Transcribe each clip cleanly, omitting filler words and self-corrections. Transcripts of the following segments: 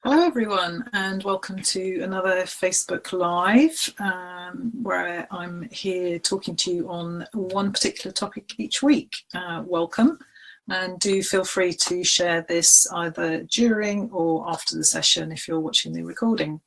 Hello everyone, and welcome to another Facebook Live where I'm here talking to you on one particular topic each week. Welcome, and do feel free to share this either during or after the session if you're watching the recording.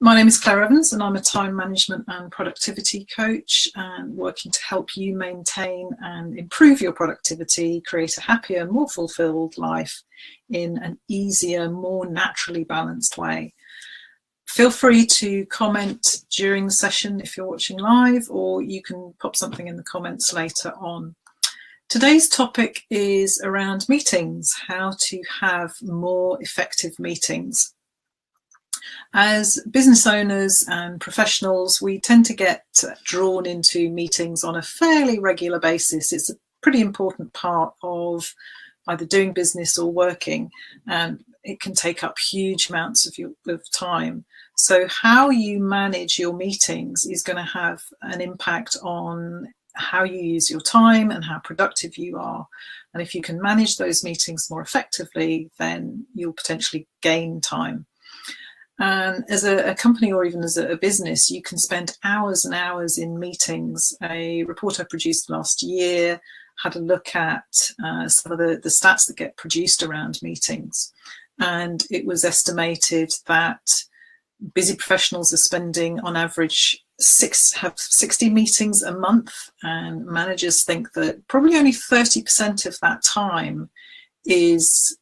My name is Claire Evans and I'm a time management and productivity coach, and working to help you maintain and improve your productivity, create a happier, more fulfilled life in an easier, more naturally balanced way. Feel free to comment during the session if you're watching live, or you can pop something in the comments later on. Today's topic is around meetings, how to have more effective meetings. As business owners and professionals, we tend to get drawn into meetings on a fairly regular basis. It's a pretty important part of either doing business or working, and it can take up huge amounts of time. So how you manage your meetings is going to have an impact on how you use your time and how productive you are. And if you can manage those meetings more effectively, then you'll potentially gain time. And as a company or even as a business, you can spend hours and hours in meetings. A report I produced last year had a look at some of the stats that get produced around meetings. And it was estimated that busy professionals are spending on average 60 meetings a month, and managers think that probably only 30% of that time is,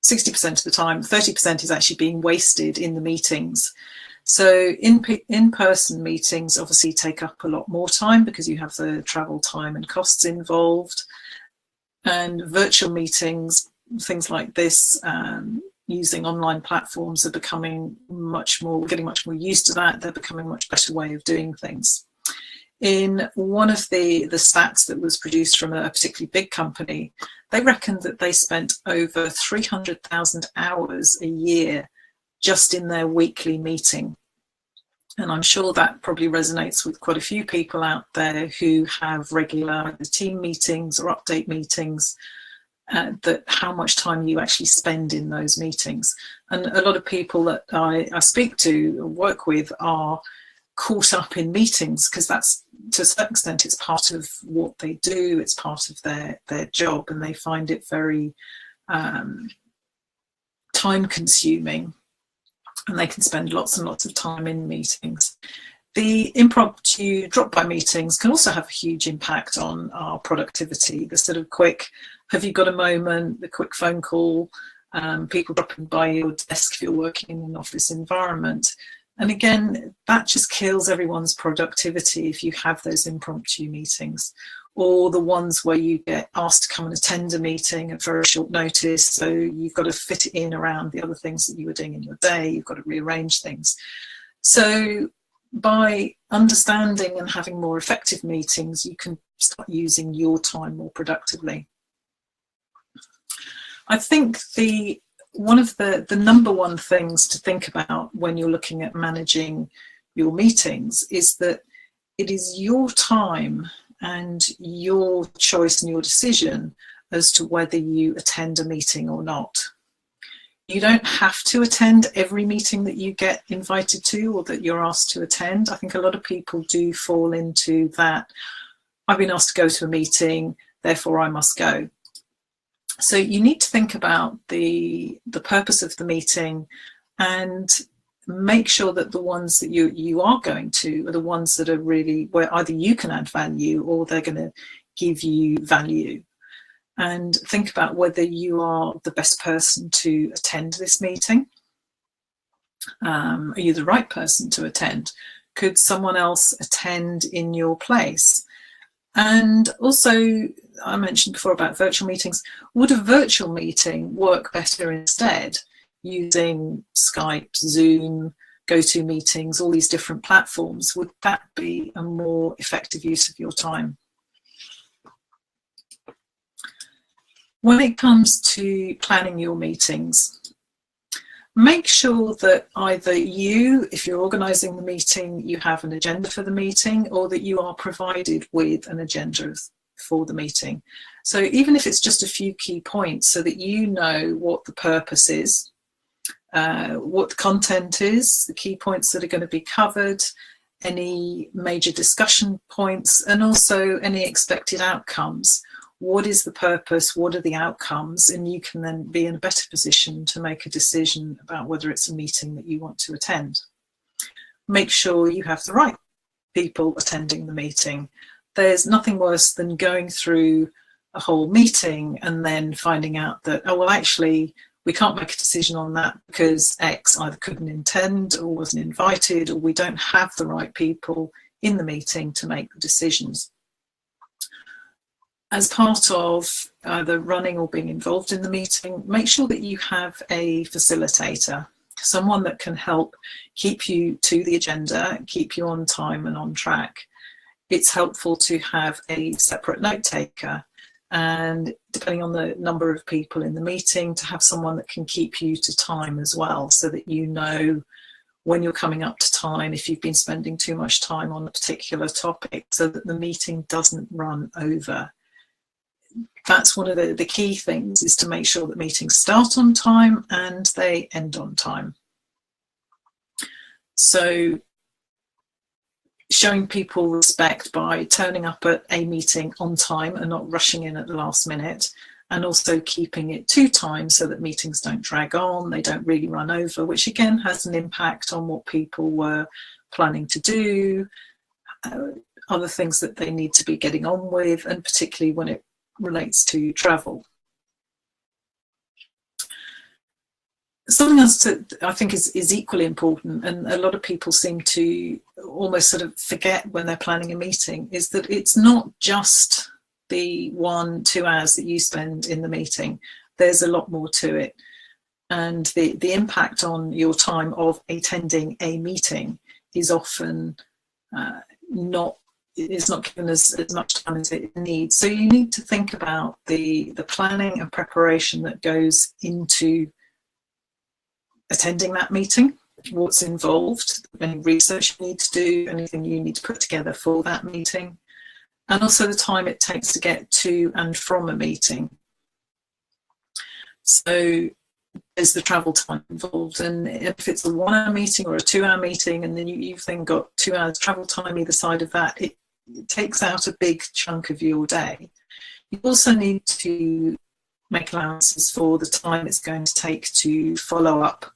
60% of the time, 30% is actually being wasted in the meetings. So in-person meetings obviously take up a lot more time because you have the travel time and costs involved. And virtual meetings, things like this, using online platforms are becoming getting much more used to that. They're becoming a much better way of doing things. In one of the stats that was produced from a particularly big company, they reckoned that they spent over 300,000 hours a year just in their weekly meeting. And I'm sure that probably resonates with quite a few people out there who have regular team meetings or update meetings, that how much time you actually spend in those meetings. And a lot of people that I speak to or work with are caught up in meetings because that's, to a certain extent, it's part of what they do, it's part of their job, and they find it very time consuming, and they can spend lots and lots of time in meetings. The impromptu drop-by meetings can also have a huge impact on our productivity. The sort of quick, have you got a moment, the quick phone call, people dropping by your desk if you're working in an office environment. And again, that just kills everyone's productivity if you have those impromptu meetings, or the ones where you get asked to come and attend a meeting at very short notice. So you've got to fit it in around the other things that you were doing in your day. You've got to rearrange things. So by understanding and having more effective meetings, you can start using your time more productively. I think one of the number one things to think about when you're looking at managing your meetings is that it is your time and your choice and your decision as to whether you attend a meeting or not. You don't have to attend every meeting that you get invited to or that you're asked to attend. I think a lot of people do fall into that, I've been asked to go to a meeting, therefore I must go. So you need to think about the purpose of the meeting and make sure that the ones that you are going to are the ones that are really where either you can add value or they're going to give you value. And think about whether you are the best person to attend this meeting. Are you the right person to attend? Could someone else attend in your place? And also, I mentioned before about virtual meetings. Would a virtual meeting work better instead, using Skype, Zoom, GoToMeetings, all these different platforms? Would that be a more effective use of your time? When it comes to planning your meetings, make sure that either you, if you're organising the meeting, you have an agenda for the meeting, or that you are provided with an agenda for the meeting. So even if it's just a few key points, so that you know what the purpose is, what the content is, the key points that are going to be covered, any major discussion points, and also any expected outcomes. What is the purpose? What are the outcomes? And you can then be in a better position to make a decision about whether it's a meeting that you want to attend. Make sure you have the right people attending the meeting. There's nothing worse than going through a whole meeting and then finding out that, oh, well, actually, we can't make a decision on that because X either couldn't attend or wasn't invited, or we don't have the right people in the meeting to make the decisions. As part of either running or being involved in the meeting, make sure that you have a facilitator, someone that can help keep you to the agenda, keep you on time and on track. It's helpful to have a separate note taker, and depending on the number of people in the meeting, to have someone that can keep you to time as well, so that you know when you're coming up to time, if you've been spending too much time on a particular topic, so that the meeting doesn't run over. That's one of the key things, is to make sure that meetings start on time and they end on time. So showing people respect by turning up at a meeting on time and not rushing in at the last minute, and also keeping it to time so that meetings don't drag on, they don't really run over, which again has an impact on what people were planning to do, other things that they need to be getting on with, and particularly when it relates to travel. Something else that I think is equally important, and a lot of people seem to almost sort of forget when they're planning a meeting, is that it's not just the 1-2 hours that you spend in the meeting. There's a lot more to it. And the impact on your time of attending a meeting is often it's not given as much time as it needs. So you need to think about the planning and preparation that goes into attending that meeting, what's involved, any research you need to do, anything you need to put together for that meeting, and also the time it takes to get to and from a meeting. So there's the travel time involved, and if it's a 1-hour meeting or a 2-hour meeting, and then you've then got 2 hours travel time either side of that, it takes out a big chunk of your day. You also need to make allowances for the time it's going to take to follow up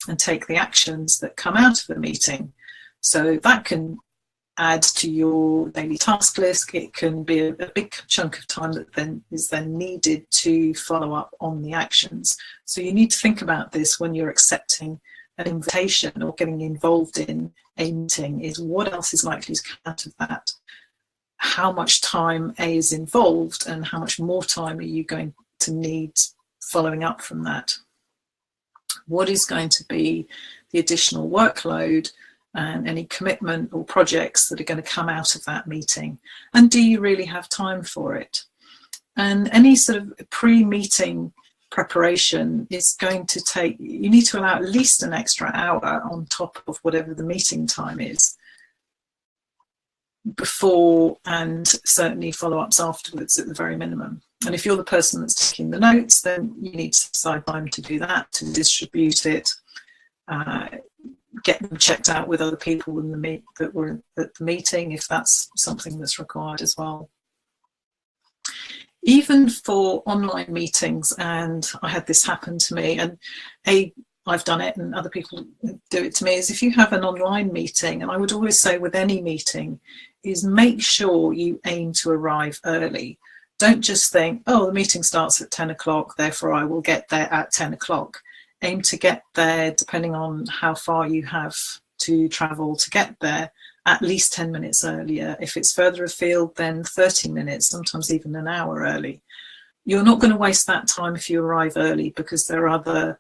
and take the actions that come out of the meeting. So that can add to your daily task list. It can be a big chunk of time that then is needed to follow up on the actions. So you need to think about this when you're accepting an invitation or getting involved in a meeting, is what else is likely to come out of that? How much time is involved, and how much more time are you going to need following up from that? What is going to be the additional workload and any commitment or projects that are going to come out of that meeting? And do you really have time for it? And any sort of pre-meeting preparation is going to take, you need to allow at least an extra hour on top of whatever the meeting time is, before and certainly follow-ups afterwards at the very minimum. And if you're the person that's taking the notes, then you need to set aside time to do that, to distribute it, get them checked out with other people in that were at the meeting, if that's something that's required as well. Even for online meetings, and I had this happen to me, and I've done it and other people do it to me, is if you have an online meeting, and I would always say with any meeting, is make sure you aim to arrive early. Don't just think, oh, the meeting starts at 10 o'clock, therefore I will get there at 10 o'clock. Aim to get there, depending on how far you have to travel to get there, at least 10 minutes earlier. If it's further afield, then 30 minutes, sometimes even an hour early. You're not going to waste that time if you arrive early, because there are other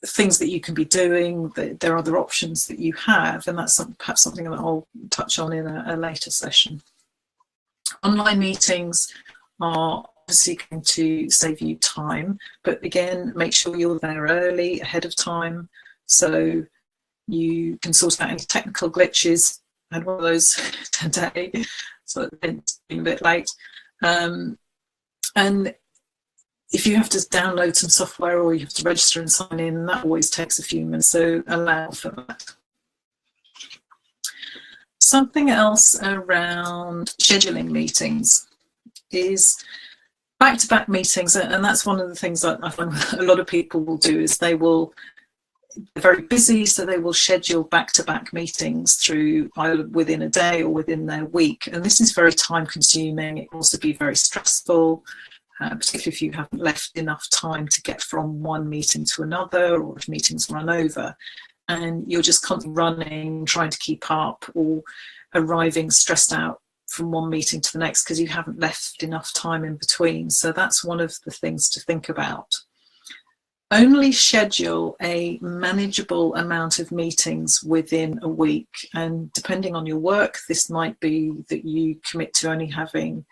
things that you can be doing, there are other options that you have, and that's perhaps something that I'll touch on in a later session. Online meetings are obviously going to save you time, but again, make sure you're there early, ahead of time, so you can sort out any technical glitches. I had one of those today, so it's been a bit late. And if you have to download some software or you have to register and sign in, that always takes a few minutes, so allow for that. Something else around scheduling meetings is back-to-back meetings, and that's one of the things that I find a lot of people will do is they're very busy, so they will schedule back-to-back meetings through either within a day or within their week, and this is very time-consuming. It can also be very stressful, particularly if you haven't left enough time to get from one meeting to another, or if meetings run over, and you're just constantly running, trying to keep up, or arriving stressed out from one meeting to the next because you haven't left enough time in between. So that's one of the things to think about. Only schedule a manageable amount of meetings within a week, and depending on your work, this might be that you commit to only having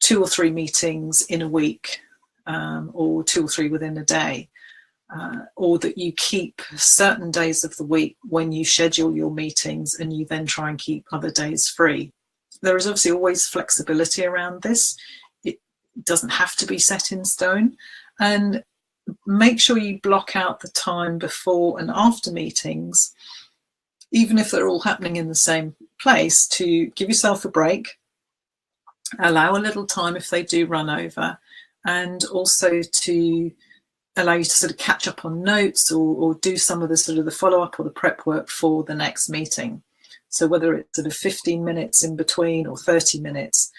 2 or 3 meetings in a week, or 2 or 3 within a day, or that you keep certain days of the week when you schedule your meetings and you then try and keep other days free. There is obviously always flexibility around this. It doesn't have to be set in stone, and make sure you block out the time before and after meetings, even if they're all happening in the same place, to give yourself a break, allow a little time if they do run over, and also to allow you to sort of catch up on notes or do some of the sort of the follow-up or the prep work for the next meeting. So whether it's sort of 15 minutes in between or 30 minutes,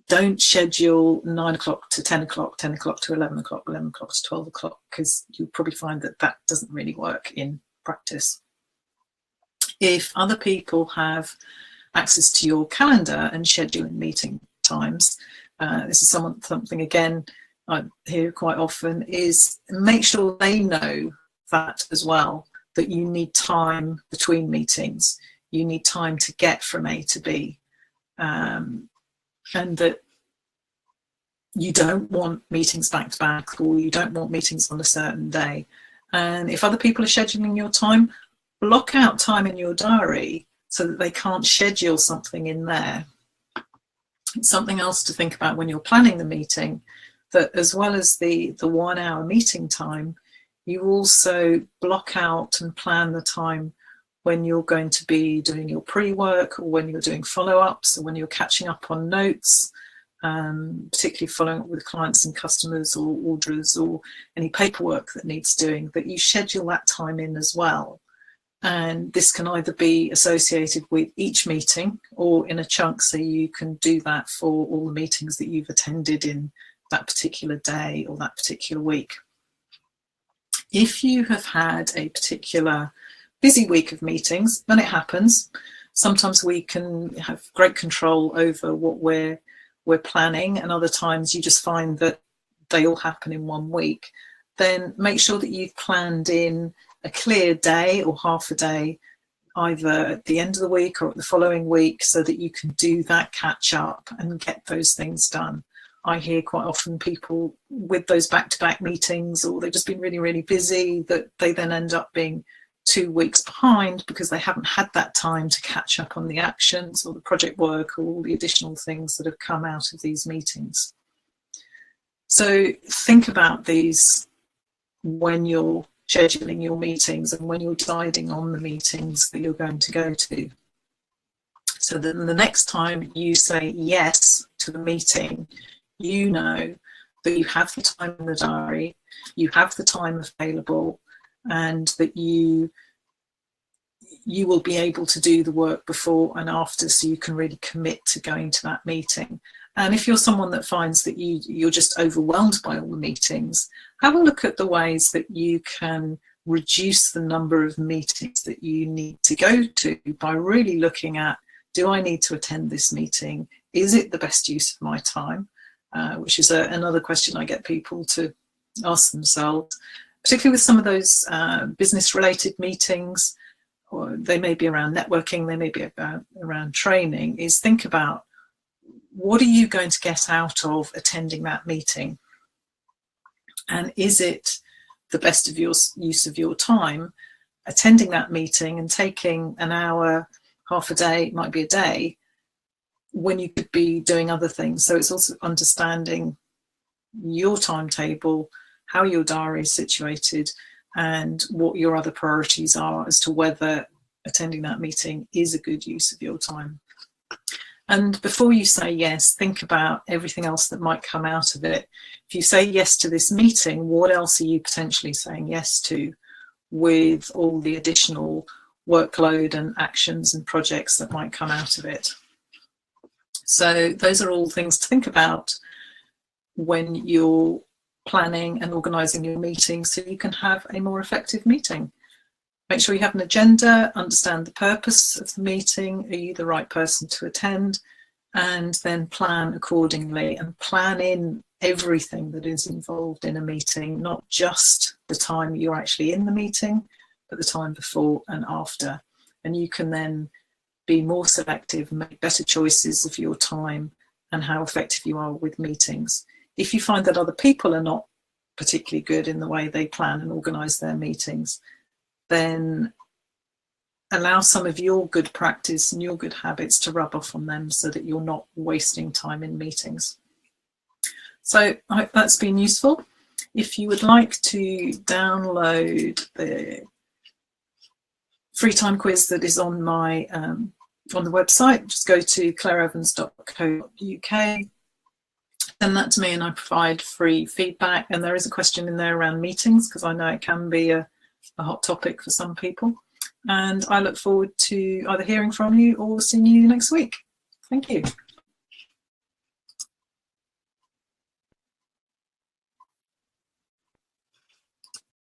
don't schedule 9 o'clock to 10 o'clock, 10 o'clock to 11 o'clock, 11 o'clock to 12 o'clock, because you'll probably find that that doesn't really work in practice. If other people have access to your calendar and scheduling meeting times, this is something again I hear quite often, is make sure they know that as well, that you need time between meetings, you need time to get from A to B, and that you don't want meetings back to back, or you don't want meetings on a certain day. And if other people are scheduling your time, block out time in your diary so that they can't schedule something in there. It's something else to think about when you're planning the meeting, that as well as the 1 hour meeting time, you also block out and plan the time when you're going to be doing your pre-work, or when you're doing follow-ups, or when you're catching up on notes, particularly following up with clients and customers or orders, or any paperwork that needs doing, that you schedule that time in as well. And this can either be associated with each meeting or in a chunk, so you can do that for all the meetings that you've attended in that particular day or that particular week. If you have had a particular busy week of meetings, then it happens. Sometimes we can have great control over what we're planning, and other times you just find that they all happen in one week. Then make sure that you've planned in a clear day or half a day, either at the end of the week or at the following week, so that you can do that catch up and get those things done. I hear quite often people with those back-to-back meetings, or they've just been really, really busy, that they then end up being 2 weeks behind because they haven't had that time to catch up on the actions or the project work or all the additional things that have come out of these meetings. So think about these when you're scheduling your meetings and when you're deciding on the meetings that you're going to go to. So then the next time you say yes to the meeting, you know that you have the time in the diary, you have the time available, and that you will be able to do the work before and after, so you can really commit to going to that meeting. And if you're someone that finds that you're just overwhelmed by all the meetings, have a look at the ways that you can reduce the number of meetings that you need to go to by really looking at, do I need to attend this meeting? Is it the best use of my time? Which is another question I get people to ask themselves, particularly with some of those business-related meetings, or they may be around networking, they may be around training, is think about, what are you going to get out of attending that meeting? And is it the best of your use of your time, attending that meeting and taking an hour, half a day, it might be a day, when you could be doing other things. So it's also understanding your timetable, how your diary is situated, and what your other priorities are as to whether attending that meeting is a good use of your time. And before you say yes, think about everything else that might come out of it. If you say yes to this meeting, what else are you potentially saying yes to, with all the additional workload and actions and projects that might come out of it? So those are all things to think about when you're planning and organising your meeting, so you can have a more effective meeting. Make sure you have an agenda, understand the purpose of the meeting, are you the right person to attend, and then plan accordingly, and plan in everything that is involved in a meeting, not just the time you're actually in the meeting, but the time before and after. And you can then be more selective and make better choices of your time and how effective you are with meetings. If you find that other people are not particularly good in the way they plan and organise their meetings, then allow some of your good practice and your good habits to rub off on them, so that you're not wasting time in meetings. So I hope that's been useful. If you would like to download the free time quiz that is on my on the website, just go to claireevans.co.uk, send that to me, and I provide free feedback. And there is a question in there around meetings, because I know it can be a hot topic for some people. And I look forward to either hearing from you or seeing you next week. Thank you.